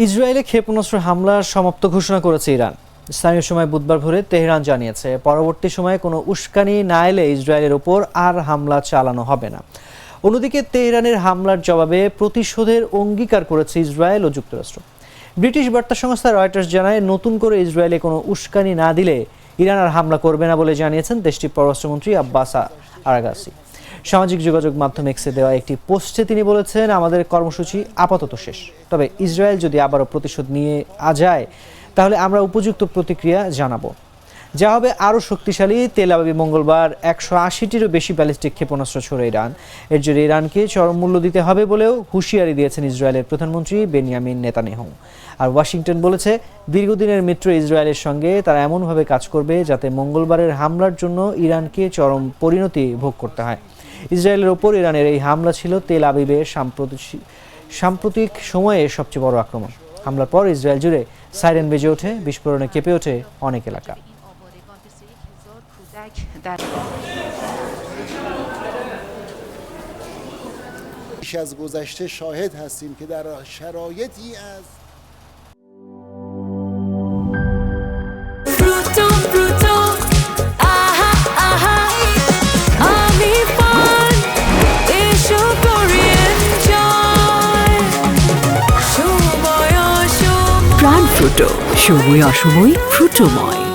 ইসরায়েলে ক্ষেপণাস্ত্র হামলার সমাপ্ত ঘোষণা করেছে ইরান। স্থানীয় সময় বুধবার ভোরে তেহরান জানিয়েছে, পরবর্তী সময়ে কোনো উস্কানি না এলে ইসরায়েলের ওপর আর হামলা চালানো হবে না। অন্যদিকে তেহরানের হামলার জবাবে প্রতিশোধের অঙ্গীকার করেছে ইসরায়েল ও যুক্তরাষ্ট্র। ব্রিটিশ বার্তা সংস্থা রয়টার্স জানায়, নতুন করে ইসরায়েলে কোনো উস্কানি না দিলে ইরান আর হামলা করবে না বলে জানিয়েছেন দেশটির পররাষ্ট্রমন্ত্রী আব্বাস আরাগাসি। সামাজিক যোগাযোগ মাধ্যম এক্সে দেওয়া একটি পোস্টে তিনি বলেছেন, আমাদের কর্মসূচি আপাতত শেষ, তবে ইসরায়েল যদি আবারও প্রতিশোধ নিয়ে যায় তাহলে আমরা উপযুক্ত প্রতিক্রিয়া জানাবো, যা হবে আরও শক্তিশালী। তেল আবিবে মঙ্গলবার 180টিরও বেশি ব্যালিস্টিক ক্ষেপণাস্ত্র ছোড়ে ইরান। এর জন্য ইরানকে চরম মূল্য দিতে হবে বলেও হুঁশিয়ারি দিয়েছেন ইসরায়েলের প্রধানমন্ত্রী বেনিয়ামিন নেতানিয়াহু। আর ওয়াশিংটন বলেছে, দীর্ঘদিনের মিত্র ইসরায়েলের সঙ্গে তারা এমনভাবে কাজ করবে যাতে মঙ্গলবারের হামলার জন্য ইরানকে চরম পরিণতি ভোগ করতে হয়। ইসরায়েলের ওপর ইরানের এই হামলা ছিল তেল আবিবের সাম্প্রতিক সময়ে সবচেয়ে বড় আক্রমণ। হামলার পর ইসরায়েল জুড়ে সাইরেন বেজে ওঠে, বিস্ফোরণে কেঁপে ওঠে অনেক এলাকা। بیش از گذشته شاهد هستیم که در شرایطی از প্রাণ ফ্রুটো, সময় অসময় ফ্রুটোময়।